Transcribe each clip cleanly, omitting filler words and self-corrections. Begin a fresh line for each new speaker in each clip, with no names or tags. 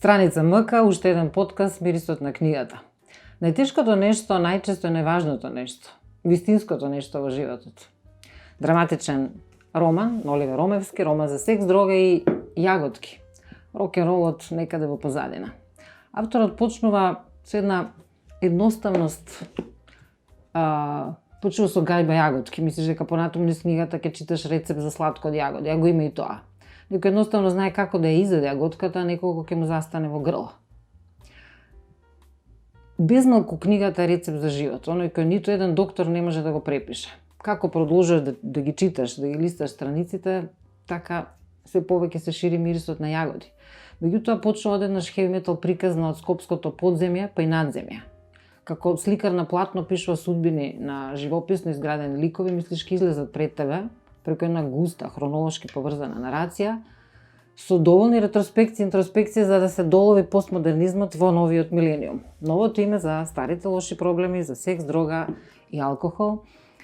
Страница МК, уште еден подкаст Мирисот на книгата. Најтешкото нешто најчесто е најважното нешто, вистинското нешто во животот. Драматичен роман на Оливер Ромевски, роман за секс, дрога и јаготки. Рок-н-ролот некаде во позадина. Авторот почнува со една едноставност, почнува со гајба јаготки. Мислиш дека понатаму низ книгата ќе читаш рецепт за сладко од јагоди, а го има и тоа. Некој едноставно знае како да ја изеде јаготката, а неколку ќе му застане во грло. Безмалку книгата е рецепт за живот, оној кој ниту еден доктор не може да го препише. Како продолжуваш да ги читаш, да ги листаш страниците, така се повеќе се шири мирисот на јагоди. Меѓутоа почнува одеднаш хеви метал приказна од скопското подземје па и надземје. Како сликар на платно пишува судбини на живописно изградени ликови, мислиш ке излезат пред тебе преку една густа, хронолошки поврзана нарација, со доволни ретроспекции и интроспекции за да се долови постмодернизмот во новиот милениум. Новото име за старите лоши проблеми, за секс, дрога и алкохол,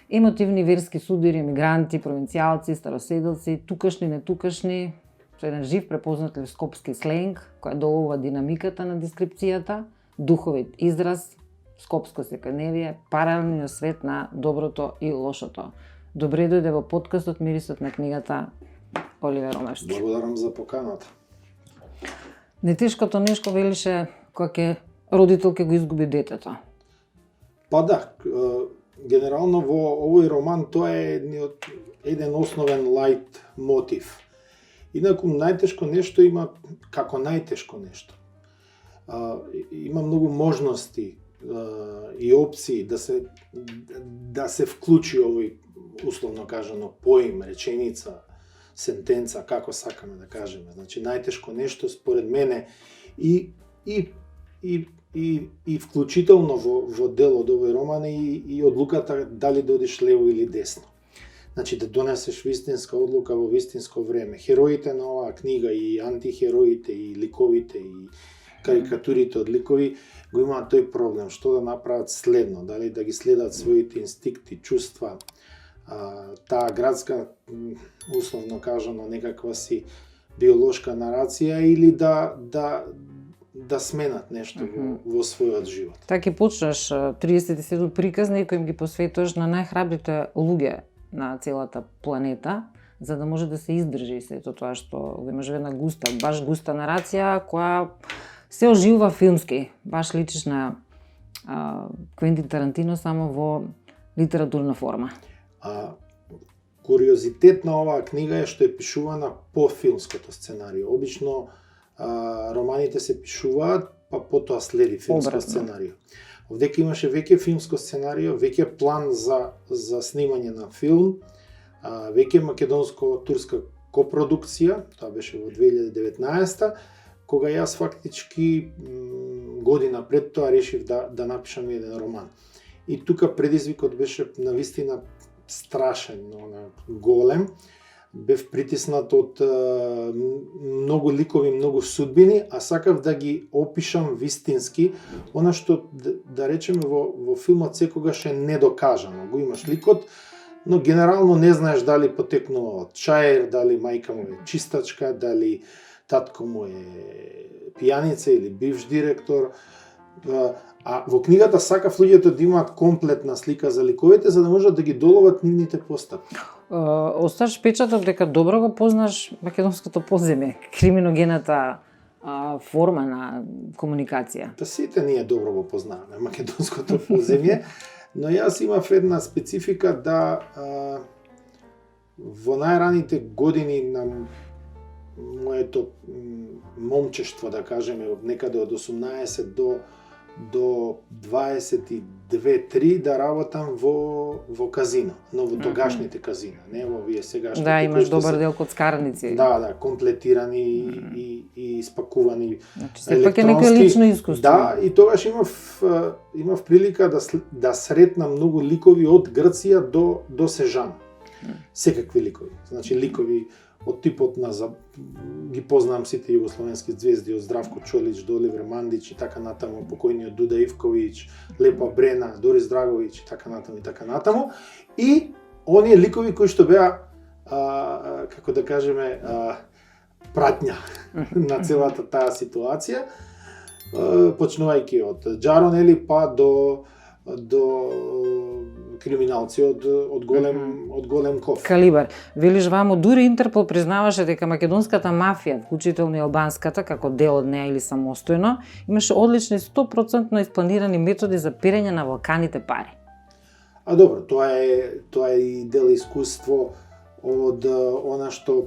емотивни верски судири, мигранти, провинцијалци, староседелци, тукашни, нетукашни, со еден жив препознатлив скопски сленг, која доловува динамиката на дескрипцијата, духовит израз, скопско секојдневие, паралелниот свет на доброто и лошото. Добре дојде во подкастот Мирисот на книгата Оливер Ромевски.
Благодарам за поканата.
Нетешкото нешто велише кога ќе родител ќе го изгуби детето.
Па да, генерално во овој роман тоа е еден основен лајт мотив. Инаку најтешко нешто има како најтешко нешто. Има многу можности и опции да се вклучи овој условно кажано поим, реченица, сентенца, како сакаме да кажеме. Значи најтешко нешто според мене и вклучително во дел од овој роман и одлуката дали да одиш лево или десно. Значи да донесеш вистинска одлука во вистинско време. Хероите на оваа книга и антихероите и ликовите и карикатурите од ликови го имаат тој проблем, што да направат следно, дали да ги следат своите инстинкти, чувства, таа градска, условно кажано, некаква си биолошка нарација или да сменат нешто во својот живот.
Така и почнаш 37 приказни кои им ги посветуваш на најхрабрите луѓе на целата планета, за да може да се издржи сето тоа што имаш една густа, баш густа нарација која се оживува филмски. Баш личиш на Квентин Тарантино само во литературна форма.
Куриозитет на оваа книга е што е пишувана по филмското сценарио. Обично романите се пишуваат, па потоа следи филмско сценарио. Овдека имаше веќе филмско сценарио, веќе план за снимање на филм, веќе македонско-турска копродукција, тоа беше во 2019 кога јас фактички година пред тоа решив да напишам еден роман. И тука предизвикот беше навистина страшен, голем. Бев притиснат од многу ликови, многу судбини, а сакав да ги опишам вистински, она што да речеме во филмот секогаш е недокажано. Го имаш ликот, но генерално не знаеш дали потекнува од чаер, дали мајка му е чистачка, дали татко му е пијаница или бивш директор. А во книгата сакав луѓето да имаат комплетна слика за ликовите, за да можат да ги доловат нивните постапки.
Оставаш печатот дека добро го познаш македонското подземје, криминогената форма на комуникација.
Та сите ние добро го познаваме македонското подземје, но јас имав една специфика да во најраните години на моето момчештво, да кажеме, од некаде од 18 до 22-3 да работам во казино, но во тогашните казина, не во овие сегашните.
Да, имаш добар дел коцкарници.
Да, комплетирани и испакувани.
Значи, сепак е некој лично искуство.
Да, и тогаш имав прилика да сретнам многу ликови од Грција до Сежан. Секакви ликови. Значи ликови од типот на ги познавам сите југословенски звезди од Здравко Чолич до Оливер Мандич и така натаму, покојниот Дуда Ивковиќ, Лепа Брена, Дорис Драговиќ и така натаму. И оние ликови кои што беа како да кажеме пратња на целата таа ситуација, почнувајќи од Джаро, нели, па до криминалци од голем коф.
Калибар. Велиш вамо, дури Интерпол признаваше дека македонската мафија, вклучително и албанската, како дел од неа или самостојно, имаше одлични 100% испланирани методи за перење на валканите пари.
А добро, тоа е и дел искуство од она што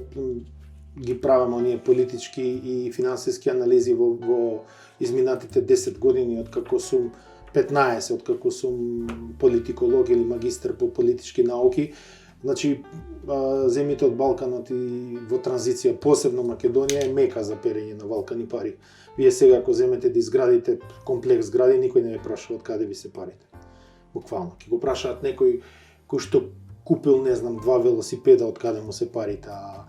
ги правиме оние политички и финансиски анализи во изминатите 10 години, откако сум 15, откако сум политиколог или магистар по политички науки. Значи, земјите од Балканот и во транзиција, посебно Македонија, е мека за перење на валкани пари. Вие сега, ако земете да изградите комплекс згради, никој не ве праша од каде ви се парите. Буквално. Ке го прашаат некој кој што купил, не знам, 2 велосипеда, од каде му се парите, а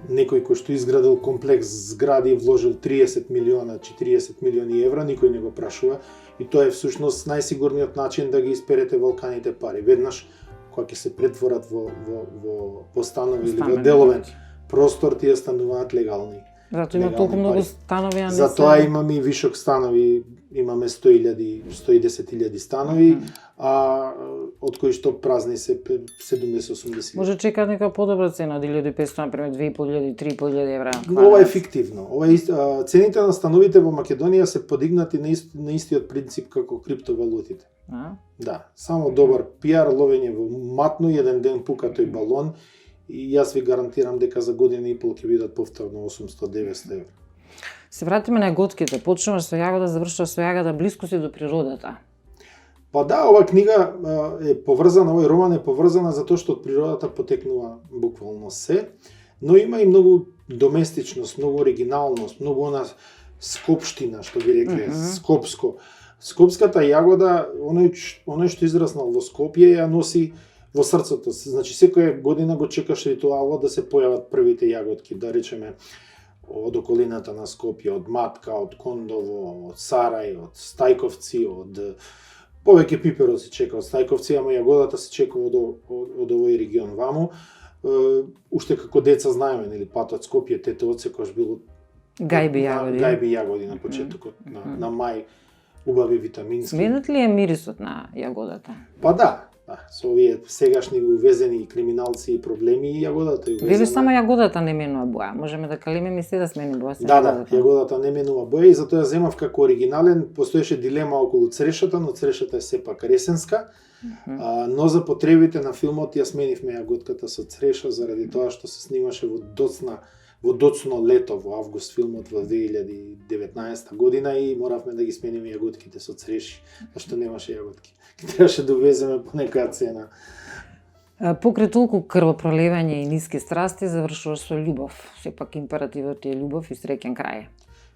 некој кој што изградил комплекс згради и вложил 30 милиона, 40 милиони евра, никој не го прашува. И тоа е всушност најсигурниот начин да ги исперете валканите пари. Веднаш, кога ќе се претворат во станови или во деловен простор, тие стануваат легални.
Зато има толку многу станови, а не се...
Затоа имаме и вишок станови, имаме 100.000, 110.000 станови, а од кои што празни се 70-80.
Може чекаат нека подобра цена од 1500, например 2.500, 3.500 евра.
Ова е фиктивно. Цените на становите во Македонија се подигнати на истиот принцип како криптовалутите. Да, само добар пиар, ловење во матно, еден ден пука тој балон и јас ви гарантирам дека за година и пол ќе бидат повторно 800-900 евра.
Се вратиме на јаготките. Почнуваш со јагода, завршуваш со јагода, блиску си до природата.
Па да, ова книга е поврзана, овој роман е поврзана затоа што од природата потекнува буквално се, но има и многу доместичност, многу оригиналност, многу она скопштина, што би рекле, скопско. Скопската јагода, оној што израснал во Скопје, ја носи во срцето. Значи, секоја година го чекаш ритуалот да се појават првите јаготки, да речеме, од околината на Скопје, од Матка, од Кондово, од Сарај, од Стајковци, од повеќе пиперот се чека од Стајковци, ама јагодата се чека од овој регион ваму. Уште како деца знаеме, нели, патот Скопје, тете одсекош било
гајби јагоди.
Гајби јагоди на почетокот на мај, убави витамински.
Сменат ли е мирисот на јагодата?
Па да, со овие сегашни увезени криминалци и проблеми, и јагодата е увезена.
Велиш само јагодата не менува боја. Можеме да калемеме и се да смени боја.
Да, јагодата не менува боја и затоа ја земав како оригинален. Постоеше дилема околу црешата, но црешата е сепак ресенска. Но за потребите на филмот ја сменивме јаготката со цреша заради тоа што се снимаше во доцно лето во август филмот во 2019 година и моравме да ги смениме јаготките со цреши, зашто немаше јаготки. Требаше да увеземе по некоја цена.
Покрај толку крвопроливање и ниски страсти, завршуваш со љубов. Сепак императивот е љубов и среќен крај.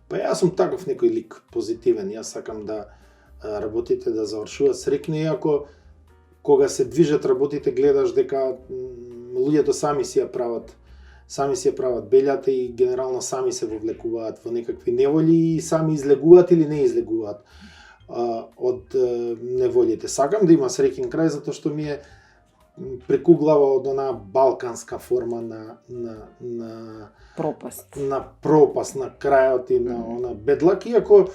Па јас сум таков некој лик, позитивен. Јас сакам да работите да завршуваат среќно, иако кога се движат работите гледаш дека луѓето сами си ја прават белјата и генерално сами се вовлекуваат во некакви неволи и сами излегуваат или не излегуваат од неволите. Сакам да има среќен крај затоа што ми е прекуглава од она балканска форма на
пропаст.
На пропаст на крајот и на она бедлак, иако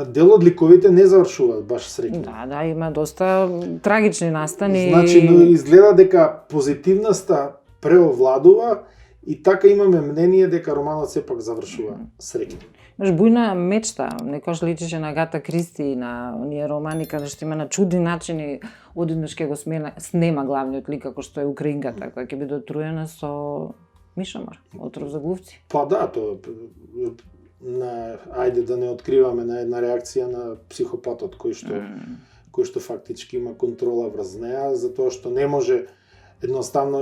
дел од ликовите не завршуваат баш среќно.
Да, има доста трагични настани.
Значи, но изгледа дека позитивноста преовладува и така имаме мнение дека романот сепак завршува среќно.
Имаш бујна мечта, некош личеше на Агата Кристи и на оние романи каде што има на чудни начини одеднаш ќе го снема главниот лик како што е украинката, која ќе биде отруена со мишомор, отров за глувци.
Па да, тоа ајде да не откриваме на една реакција на психопатот кој што фактички има контрола врз неа, затоа што не може едноставно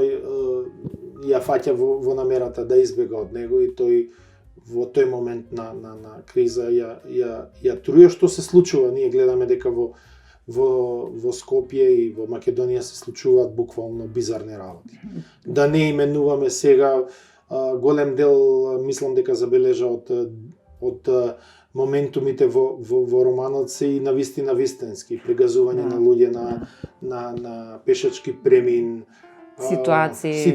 ја фаќа во намерата да избега од него и тој во тој момент на криза ја труја. Што се случува? Ние гледаме дека во Скопје и во Македонија се случуваат буквално бизарни работи. Да не именуваме сега, голем дел мислам дека забележа од моментумите во романот се и навистина вистински, прегазување на луѓе на пешачки премин, ситуации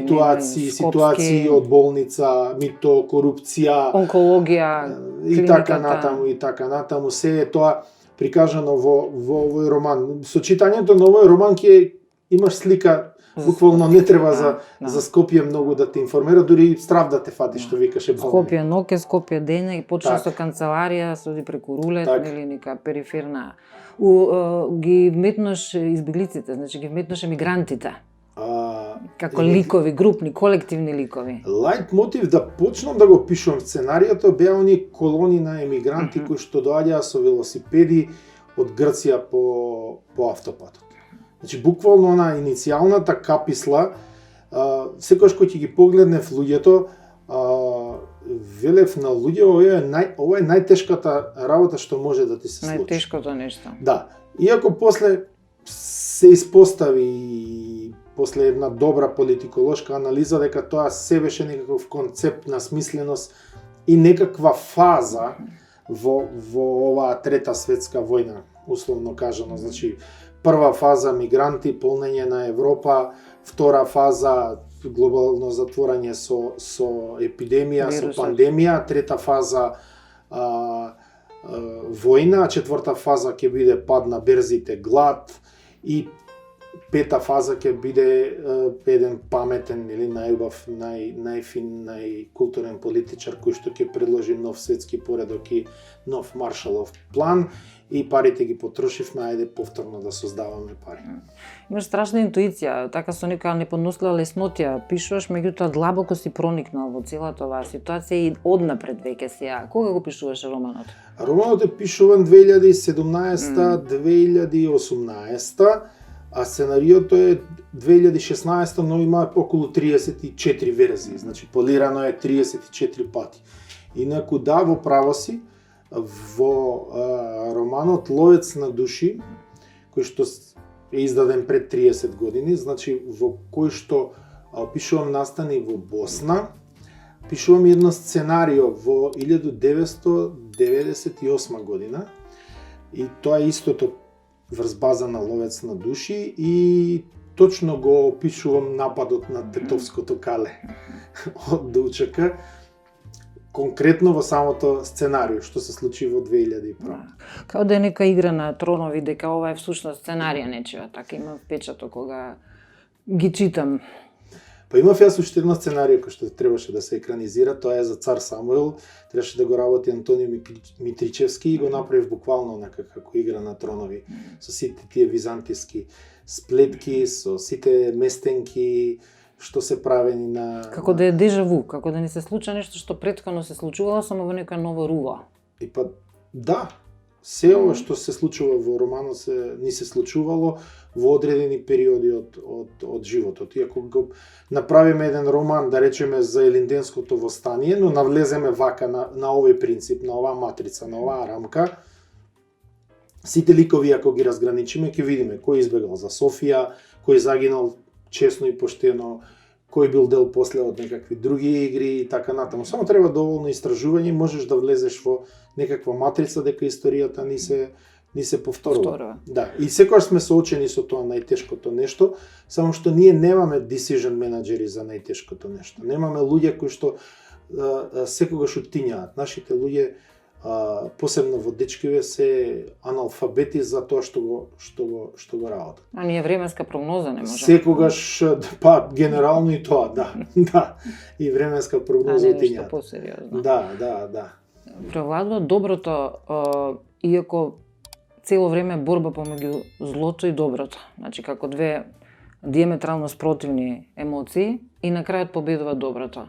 од болница, мито, корупција,
онкологија,
и така натаму, се е тоа прикажано во овој роман. Со читањето на овој роман ќе имаш слика, буквално не треба за Скопје многу да те информира, дури страв да те фати, што викаше Бални.
Скопје ноќе, Скопје дене, и почна со канцеларија, соди преку рулет, нели нека периферна. Ги вметнаш избеглиците, значи ги вметнаш емигрантите. Како ликови, групни, колективни ликови.
Лајт мотив да почнам да го пишувам сценариото беа оние колони на емигранти кои што доаѓаа со велосипеди од Грција по автопатот. Значи буквално она иницијалната каписла, секогаш кој ќе ги погледнев луѓето, велев на луѓе, ова е најтешката работа што може да ти се случи.
Најтешкото нешто.
Да. Иако после се испостави после една добра политиколошка анализа дека тоа се беше некаков концепт на смисленост и некаква фаза во оваа трета светска војна, условно кажано. Значи, прва фаза мигранти, полнење на Европа, втора фаза глобално затворање со епидемија, со пандемија, трета фаза војна, четврта фаза ќе биде пад на берзите, глад, и пета фаза ќе биде еден паметен или најубав, најфин, најкултурен политичар кој што ќе предложи нов светски поредок и нов Маршалов план, и парите ги потрошивме, ајде повторно да создаваме пари.
Имаш страшна интуиција, така со нека неподнослива леснотија пишуваш, меѓутоа длабоко си проникнал во целата оваа ситуација и однапред веќе сега. Кога го пишуваш романот?
Романот е пишуван 2017-2018, а сценариото е 2016, но има околу 34 верзии, значи полирано е 34 пати. Инаку да, во право си, во романот Ловец на души, кој што е издаден пред 30 години, значи во кој што пишувам настани во Босна, пишувам едно сценарио во 1998 година, и тоа е истото врз база на Ловец на души, и точно го опишувам нападот на Тетовското кале од Дулчака, конкретно во самото сценарио што се случи во 2001.
Као да е нека игра на тронови, дека ова е всушност сценарија нечива, така имам впечаток кога ги читам.
Па имав јас уште едно сценарио кој што требаше да се екранизира, тоа е за Цар Самуил, требаше да го работи Антонио Митричевски и го направив буквално како игра на тронови, со сите тие византиски сплетки, со сите местенки што се правени на...
Како да е дежаву, како да ни се случи нешто што претходно се случувало, само во некоја нова рула.
И па, да, се ова што се случува во романот ни се случувало во одредени периоди од животот. Иако го направиме еден роман, да речеме, за Елинденското востание, но навлеземе вака на овој принцип, на оваа матрица, на оваа рамка, сите ликови, ако ги разграничиме, ќе видиме кој избегал за Софија, кој загинал честно и поштено, кој бил дел после од некакви други игри и така натаму. Само треба доволно истражување, можеш да влезеш во некаква матрица дека историјата ни се повторува. Да, и секогаш сме соочени со тоа најтешкото нешто, само што ние немаме decision менаџери за најтешкото нешто. Немаме луѓе кои што секогаш уттињаат. Нашите луѓе, посебно во дечкиве, се аналфабети за тоа што го работат.
А ние временска прогноза не можеме.
Секогаш, па генерално и тоа, да. Да. И временска прогноза
уттињаат. А не
нешто
посериозно.
Да.
Превладува доброто, иако цело време борба помеѓу злото и доброто. Значи како две диаметрално спротивни емоции и на крајот победува доброто.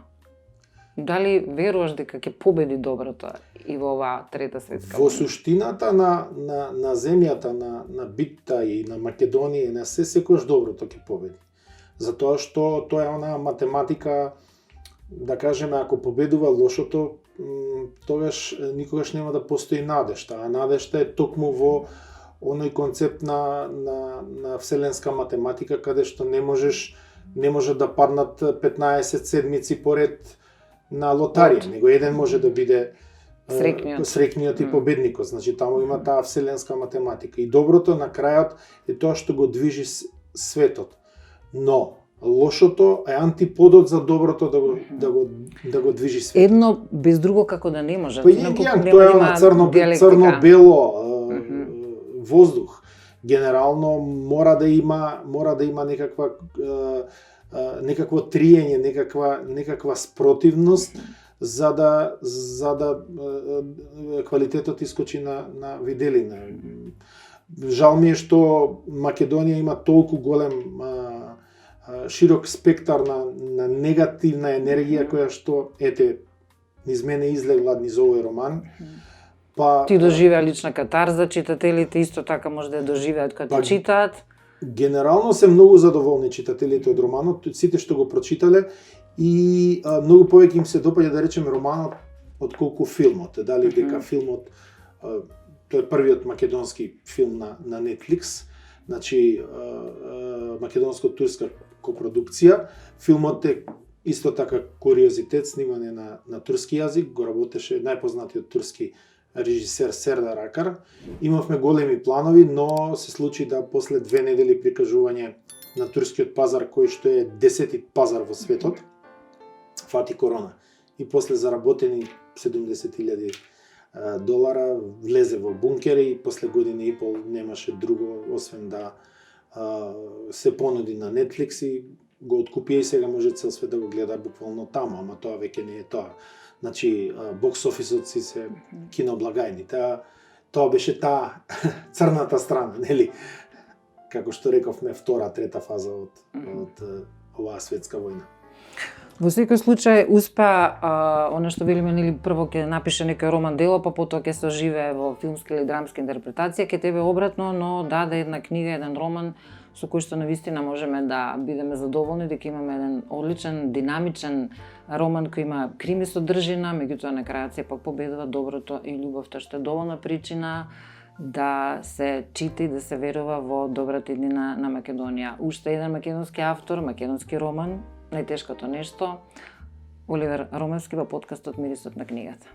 Дали веруваш дека ќе победи доброто и во оваа трета светска
војна? Во
војна?
суштината на земјата, на битта и на Македонија и на секогаш доброто ќе победи. Затоа што тоа е онаа математика, да кажеме, ако победува лошото, тогаш никогаш нема да постои надежда, а надежда е токму во оној концепт на вселенска математика, каде што не може да паднат 15 седмици поред на лотарија, него еден може да биде среќниот и победникот. Значи таму има таа вселенска математика. И доброто на крајот е тоа што го движи светот. Но лошото е антиподот за доброто да го движи свет.
Едно без друго како да не може.
Па тоа е на црно-бело воздух. Генерално мора да има некакво триење, некаква спротивност за да квалитетот искочи на виделина. Жал ми е што Македонија има толку голем широк спектар на негативна енергија која што низ мене излегла низ овој роман. Па
ти доживеа лична катарза, читателите исто така може да ја доживеат кога читаат.
Генерално се многу задоволни читателите од романот, сите што го прочитале, и многу повеќе им се допаѓа, да речеме, романот отколку филмот. Дали дека филмот, тој е првиот македонски филм на Netflix, значи македонско-турска копродукција. Филмот е исто така куриозитет, снимане на турски јазик, го работеше најпознатиот турски режисер Сердар Акар. Имавме големи планови, но се случи да после 2 недели прикажување на турскиот пазар, кој што е 10-ти пазар во светот, фати корона. И после заработени $70,000 влезе во бункери и после година и пол немаше друго освен да се понуди на Netflix и го откупија и сега може цел свет да го гледа буквално таму, ама тоа веќе не е тоа. Значи, бокс офисот си се киноблагајните, тоа беше таа црната страна, нели? Како што рековме, втора, трета фаза од оваа светска војна.
Во секој случај успеа она што велиме, нели, прво ќе напише некој роман дело, па потоа ќе се оживее во филмска или драмска интерпретација, ќе тебе обратно, но даде една книга, еден роман со кој што навистина можеме да бидеме задоволни дека имаме еден одличен, динамичен роман кој има крими содржина, меѓутоа на крајот сепак победува доброто и љубовта, што е доволна причина да се чита и да се верува во добрата иднина на Македонија. Уште еден македонски автор, македонски роман, најтешкото нешто, Оливер Ромевски во подкастот Мирисот на книгата.